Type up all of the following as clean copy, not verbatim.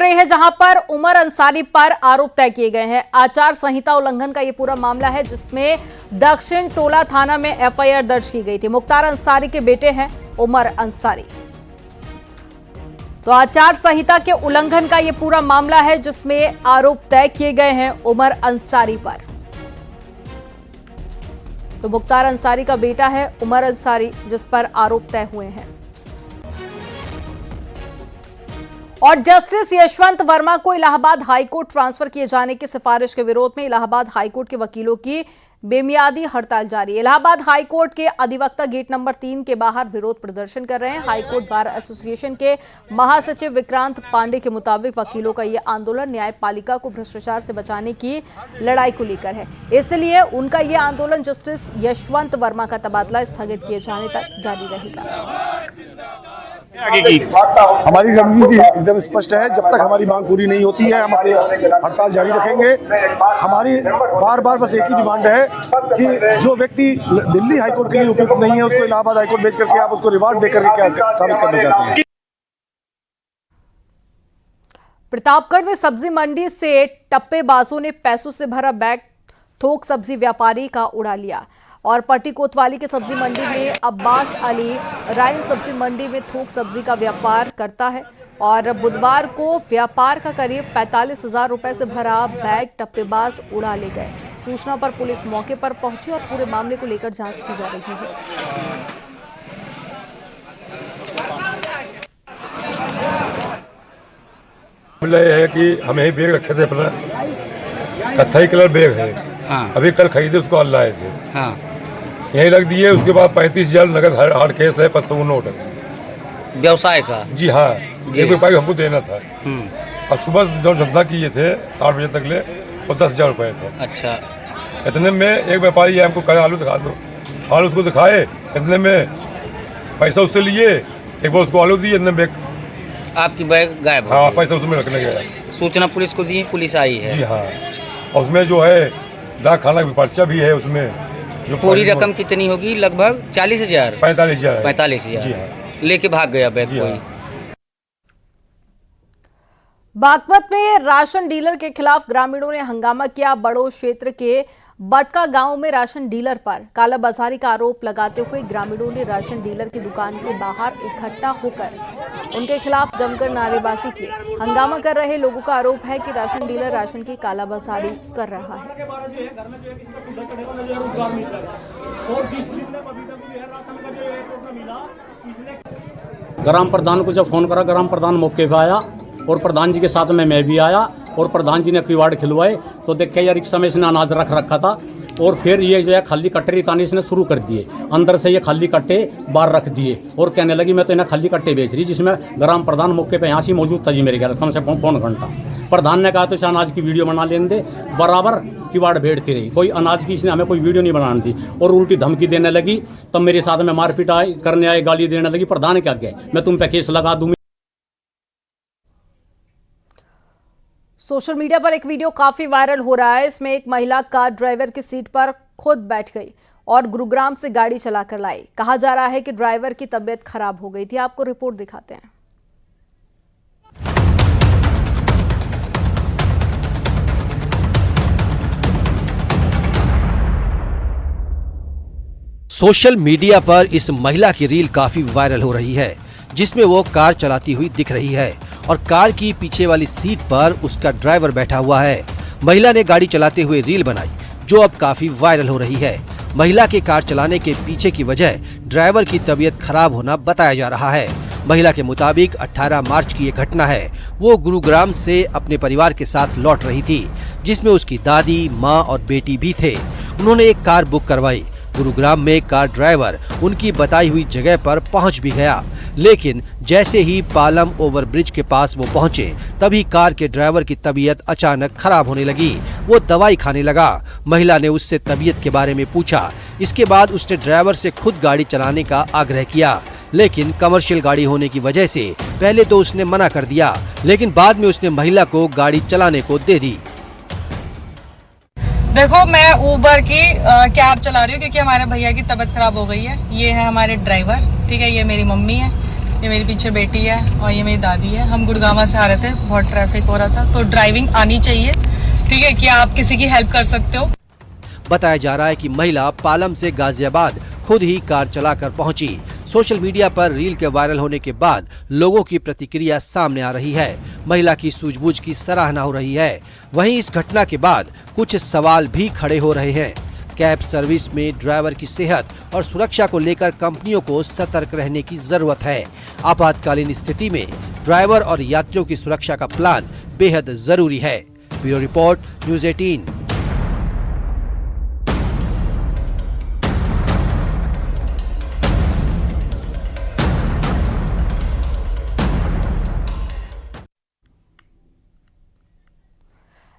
रही है जहां पर उमर अंसारी पर आरोप तय किए गए हैं। आचार संहिता उल्लंघन का ये पूरा मामला है जिसमें दक्षिण टोला थाना में एफआईआर दर्ज की गई थी। मुख्तार अंसारी के बेटे हैं उमर अंसारी। तो आचार संहिता के उल्लंघन का ये पूरा मामला है जिसमें आरोप तय किए गए हैं उमर अंसारी पर। तो मुख्तार अंसारी का बेटा है उमर अंसारी जिस पर आरोप तय हुए हैं। और जस्टिस यशवंत वर्मा को इलाहाबाद हाईकोर्ट ट्रांसफर किए जाने की सिफारिश के विरोध में इलाहाबाद हाईकोर्ट के वकीलों की बेमियादी हड़ताल जारी है। इलाहाबाद हाईकोर्ट के अधिवक्ता गेट नंबर 3 के बाहर विरोध प्रदर्शन कर रहे हैं। हाईकोर्ट बार एसोसिएशन के महासचिव विक्रांत पांडे के मुताबिक वकीलों का यह आंदोलन न्यायपालिका को भ्रष्टाचार से बचाने की लड़ाई को लेकर है, इसलिए उनका यह आंदोलन जस्टिस यशवंत वर्मा का तबादला स्थगित किए जाने तक जारी रहेगा। हमारी रणनीति एकदम स्पष्ट है, जब तक हमारी मांग पूरी नहीं होती है हम अपनी हड़ताल जारी रखेंगे। हमारी बार बार बस एक ही डिमांड है कि जो व्यक्ति दिल्ली हाईकोर्ट के लिए उपयुक्त नहीं है उसको इलाहाबाद हाईकोर्ट भेज करके आप उसको रिवार्ड देकर के क्या साबित करना चाहते हैं। प्रतापगढ़ में सब्जी मंडी से टप्पेबाजों ने पैसों से भरा बैग थोक सब्जी व्यापारी का उड़ा लिया। और पट्टी कोतवाली के सब्जी मंडी में अब्बास अली राइन सब्जी मंडी में थोक सब्जी का व्यापार करता है और बुधवार को व्यापार का करीब 45,000 रुपए से भरा बैग टप्पेबाज उड़ा ले गए। सूचना पर पुलिस मौके पर पहुंची और पूरे मामले को लेकर जांच की जा रही है। मामला यह है कि हमें ही बैग रखे थे, अपना कत्थई कलर बैग है। हाँ। अभी कल खरीदे उसको आज लाए थे। हाँ। यही रख दिए। उसके बाद 35,000 नगद हार्ड केस है, 500 नोट व्यवसाय का। जी हाँ, 1 रुपया हमको देना था। और सुबह जो धंधा किए थे 8 बजे तक ले वो 10,000 रुपये थे। अच्छा। इतने में एक व्यापारी हमको कहा आलू दिखा दो, आलू उसको दिखाए, इतने में पैसा उससे लिए, एक बार उसको आलू दिए, इतने बैग आपकी बैग गायब। हाँ, पैसा उसमें रखने गया। सूचना पुलिस को दी, पुलिस आई है। जी हाँ, और उसमें जो है डाक खाना का पर्चा भी है उसमें। जो पूरी रकम कितनी होगी? लगभग 40,000 45,000 45,000। जी हाँ, लेके भाग गया बैग कोई। बागपत में राशन डीलर के खिलाफ ग्रामीणों ने हंगामा किया। बड़ो क्षेत्र के बटका गांव में राशन डीलर पर कालाबाजारी का आरोप लगाते हुए ग्रामीणों ने राशन डीलर की दुकान के बाहर इकट्ठा होकर उनके खिलाफ जमकर नारेबाजी की। हंगामा कर रहे लोगों का आरोप है कि राशन डीलर राशन की कालाबाजारी कर रहा है। ग्राम प्रधान को जब फोन करा, ग्राम प्रधान मौके पर आया और प्रधान जी के साथ में मैं भी आया और प्रधान जी ने किवाड़ खिलवाए तो देखे यार रिक्शा में इसने अनाज रख रखा था और फिर ये जो है खाली कट्टे रिताने इसने शुरू कर दिए। अंदर से ये खाली कट्टे बाहर रख दिए और कहने लगी मैं तो इन्हें खाली कट्टे बेच रही, जिसमें ग्राम प्रधान मौके पे यहाँ से मौजूद था जी, मेरे ख्याल कम से कम पौन घंटा। प्रधान ने कहा तो इसे अनाज की वीडियो बना लेने दे, बराबर किवाड़ भेड़ती रही, कोई अनाज की इसने हमें कोई वीडियो नहीं बनाने दी और उल्टी धमकी देने लगी। तब मेरे साथ में मारपीट करने आए, गाली देने लगी। प्रधान क्या गए, मैं तुम पे केस लगा दूंगी। सोशल मीडिया पर एक वीडियो काफी वायरल हो रहा है। इसमें एक महिला कार ड्राइवर की सीट पर खुद बैठ गई और गुरुग्राम से गाड़ी चलाकर लाई। कहा जा रहा है कि ड्राइवर की तबीयत खराब हो गई थी। आपको रिपोर्ट दिखाते हैं। सोशल मीडिया पर इस महिला की रील काफी वायरल हो रही है, जिसमें वो कार चलाती हुई दिख रही है और कार की पीछे वाली सीट पर उसका ड्राइवर बैठा हुआ है। महिला ने गाड़ी चलाते हुए रील बनाई जो अब काफी वायरल हो रही है। महिला के कार चलाने के पीछे की वजह ड्राइवर की तबीयत खराब होना बताया जा रहा है। महिला के मुताबिक 18 मार्च की ये घटना है। वो गुरुग्राम से अपने परिवार के साथ लौट रही थी, जिसमें उसकी दादी, माँ और बेटी भी थे। उन्होंने एक कार बुक करवाई। गुरुग्राम में कार ड्राइवर उनकी बताई हुई जगह पर पहुंच भी गया, लेकिन जैसे ही पालम ओवरब्रिज के पास वो पहुंचे तभी कार के ड्राइवर की तबीयत अचानक खराब होने लगी। वो दवाई खाने लगा। महिला ने उससे तबीयत के बारे में पूछा। इसके बाद उसने ड्राइवर से खुद गाड़ी चलाने का आग्रह किया, लेकिन कमर्शियल गाड़ी होने की वजह से पहले तो उसने मना कर दिया, लेकिन बाद में उसने महिला को गाड़ी चलाने को दे दी। देखो, मैं उबर की कैब चला रही हूँ क्योंकि हमारे भैया की तबीयत खराब हो गई है। ये है हमारे ड्राइवर, ठीक है, ये मेरी मम्मी है ये मेरी पीछे बेटी है और ये मेरी दादी है। हम गुड़गांव से आ रहे थे, बहुत ट्रैफिक हो रहा था, तो ड्राइविंग आनी चाहिए। ठीक है, कि आप किसी की हेल्प कर सकते हो। बताया जा रहा है कि महिला पालम से गाजियाबाद खुद ही कार चलाकर पहुंची। सोशल मीडिया पर रील के वायरल होने के बाद लोगों की प्रतिक्रिया सामने आ रही है। महिला की सूझबूझ की सराहना हो रही है। वहीं इस घटना के बाद कुछ सवाल भी खड़े हो रहे हैं। कैब सर्विस में ड्राइवर की सेहत और सुरक्षा को लेकर कंपनियों को सतर्क रहने की जरूरत है। आपातकालीन स्थिति में ड्राइवर और यात्रियों की सुरक्षा का प्लान बेहद जरूरी है। Bureau report, news 18।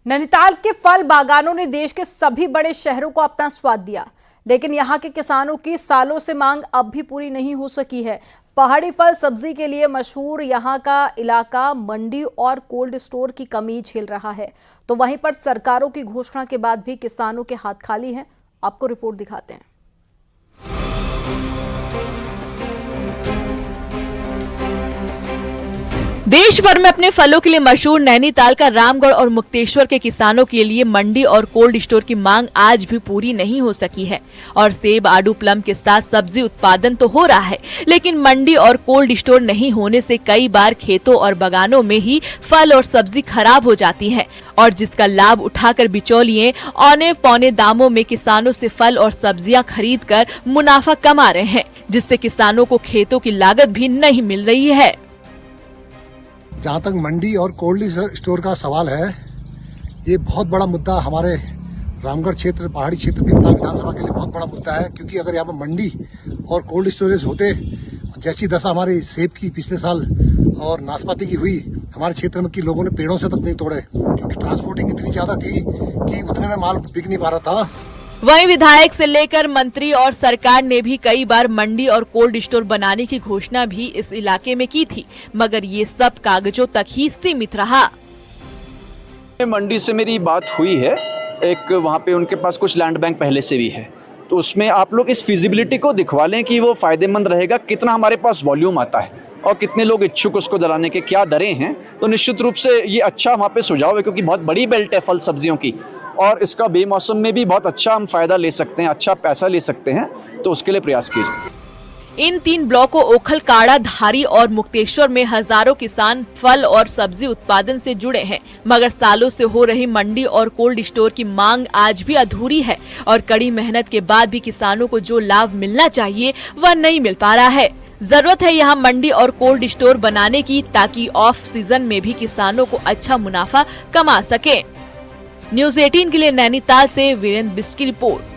नैनीताल के फल बागानों ने देश के सभी बड़े शहरों को अपना स्वाद दिया, लेकिन यहां के किसानों की सालों से मांग अब भी पूरी नहीं हो सकी है। पहाड़ी फल सब्जी के लिए मशहूर यहां का इलाका मंडी और कोल्ड स्टोर की कमी झेल रहा है, तो वहीं पर सरकारों की घोषणा के बाद भी किसानों के हाथ खाली हैं। आपको रिपोर्ट दिखाते हैं। देश भर में अपने फलों के लिए मशहूर नैनीताल का रामगढ़ और मुक्तेश्वर के किसानों के लिए मंडी और कोल्ड स्टोर की मांग आज भी पूरी नहीं हो सकी है। और सेब, आड़ू, प्लम के साथ सब्जी उत्पादन तो हो रहा है, लेकिन मंडी और कोल्ड स्टोर नहीं होने से कई बार खेतों और बागानों में ही फल और सब्जी खराब हो जाती है, और जिसका लाभ उठाकर बिचौलिए औने पौने दामों में किसानों से फल और सब्जियां खरीद कर मुनाफा कमा रहे हैं, जिससे किसानों को खेतों की लागत भी नहीं मिल रही है। जहाँ तक मंडी और कोल्ड स्टोर का सवाल है, ये बहुत बड़ा मुद्दा हमारे रामगढ़ क्षेत्र, पहाड़ी क्षेत्र, भीमताल विधानसभा के लिए बहुत बड़ा मुद्दा है। क्योंकि अगर यहाँ पर मंडी और कोल्ड स्टोरेज होते, जैसी दशा हमारे सेब की पिछले साल और नाशपाती की हुई हमारे क्षेत्र में, कि लोगों ने पेड़ों से तक नहीं तोड़े, क्योंकि ट्रांसपोर्टिंग इतनी ज्यादा थी कि उतने में माल बिक नहीं पा रहा था। वहीं विधायक से लेकर मंत्री और सरकार ने भी कई बार मंडी और कोल्ड स्टोर बनाने की घोषणा भी इस इलाके में की थी, मगर ये सब कागजों तक ही सीमित रहा। मंडी से मेरी बात हुई है, एक वहाँ पे उनके पास कुछ लैंड बैंक पहले से भी है, तो उसमें आप लोग इस फिजिबिलिटी को दिखवा लें कि वो फायदेमंद रहेगा, कितना हमारे पास वॉल्यूम आता है और कितने लोग इच्छुक उसको दिलाने के, क्या दरें हैं। तो निश्चित रूप से ये अच्छा वहाँ पे सुझाव है, क्योंकि बहुत बड़ी बेल्ट है फल सब्जियों की, और इसका बेमौसम में भी बहुत अच्छा हम फायदा ले सकते हैं, अच्छा पैसा ले सकते हैं, तो उसके लिए प्रयास कीजिए। इन 3 ब्लॉकों ओखल, काड़ा, धारी और मुक्तेश्वर में हजारों किसान फल और सब्जी उत्पादन से जुड़े हैं, मगर सालों से हो रही मंडी और कोल्ड स्टोर की मांग आज भी अधूरी है, और कड़ी मेहनत के बाद भी किसानों को जो लाभ मिलना चाहिए वह नहीं मिल पा रहा है। जरूरत है यहाँ मंडी और कोल्ड स्टोर बनाने की, ताकि ऑफ सीजन में भी किसानों को अच्छा मुनाफा कमा सके। न्यूज़ 18 के लिए नैनीताल से वीरेंद्र बिस्ट की रिपोर्ट।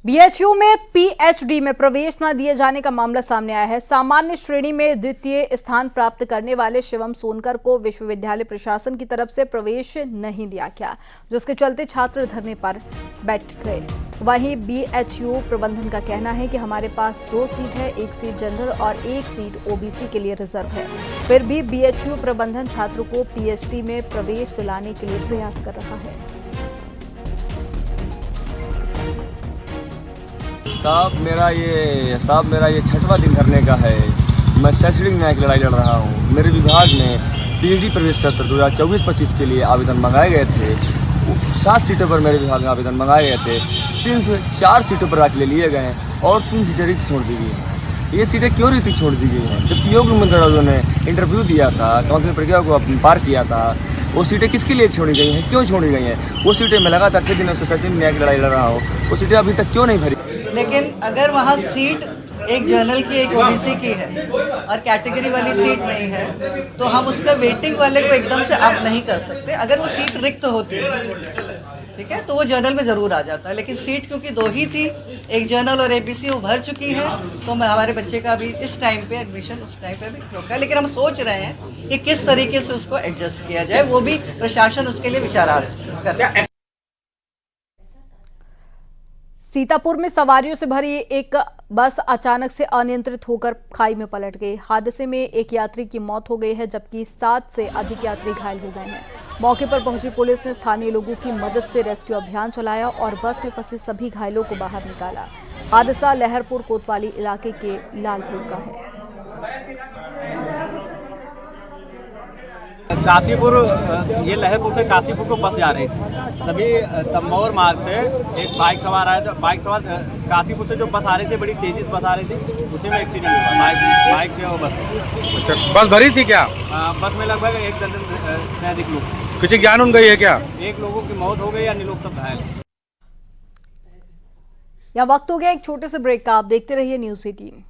बीएचयू में पीएचडी में प्रवेश न दिए जाने का मामला सामने आया है। सामान्य श्रेणी में द्वितीय स्थान प्राप्त करने वाले शिवम सोनकर को विश्वविद्यालय प्रशासन की तरफ से प्रवेश नहीं दिया गया, जिसके चलते छात्र धरने पर बैठ गए। वहीं बीएचयू प्रबंधन का कहना है कि हमारे पास 2 सीट है, 1 सीट जनरल और 1 सीट ओबीसी के लिए रिजर्व है। फिर भी बीएचयू प्रबंधन छात्रों को पीएचडी में प्रवेश दिलाने के लिए प्रयास कर रहा है। साहब मेरा ये 6वां दिन धरने का है। मैं शैक्षणिक न्याय की लड़ाई लड़ रहा हूँ। मेरे विभाग में पीएचडी प्रवेश सत्र 2024-25 के लिए आवेदन मंगाए गए थे। 7 सीटों पर मेरे विभाग में आवेदन मंगाए गए थे, सिर्फ 4 सीटों पर ले लिए गए हैं और 3 सीटें रिक्त छोड़ दी गई हैं। ये सीटें क्यों रिक्त छोड़ दी गई हैं? जब योग्य उम्मीदवारों ने इंटरव्यू दिया था, काउंसिलिंग प्रक्रिया को पार किया था, वो सीटें किसके लिए छोड़ी गई हैं, क्यों छोड़ी गई हैं? वो सीटें मैं लगातार 6 दिनों से शैक्षणिक न्याय की लड़ाई लड़ रहा हूँ, वो सीटें अभी तक क्यों नहीं भरी? लेकिन अगर वहाँ सीट एक जनरल की, एक ओबीसी की है और कैटेगरी वाली सीट नहीं है, तो हम उसका वेटिंग वाले को एकदम से अप नहीं कर सकते। अगर वो सीट रिक्त होती है, ठीक है, तो वो जनरल में ज़रूर आ जाता है। लेकिन सीट क्योंकि 2 ही थी, एक जनरल और एबीसी, वो भर चुकी है, तो मैं हमारे बच्चे का अभी इस टाइम पे एडमिशन उस टाइम पे भी रोका है। लेकिन हम सोच रहे हैं कि किस तरीके से उसको एडजस्ट किया जाए, वो भी प्रशासन उसके लिए विचाराधीन कर रहा है। सीतापुर में सवारियों से भरी एक बस अचानक से अनियंत्रित होकर खाई में पलट गई। हादसे में एक यात्री की मौत हो गई है, जबकि 7 से अधिक यात्री घायल हो गए हैं। मौके पर पहुंची पुलिस ने स्थानीय लोगों की मदद से रेस्क्यू अभियान चलाया और बस में फंसे सभी घायलों को बाहर निकाला। हादसा लहरपुर कोतवाली इलाके के लालपुर का है। काशीपुर, ये लहरपुर से काशीपुर को बस जा रही थी, तभी तंबौर मार्ग से एक बाइक सवार आया था। बाइक सवार काशीपुर से जो बस आ रही थी, बड़ी तेजी से बस आ रही थी, उसी में एक्सीडेंट हुआ। बाइक के वो बस भरी थी क्या? बस में लगभग 1 दर्जन से अधिक लोग। किसी ज्ञान उन गई है क्या? एक लोगों की मौत हो गई, अन्य लोग सब घायल। यहाँ वक्त हो गया एक छोटे से ब्रेक का। आप देखते रहिए न्यूज़ 18।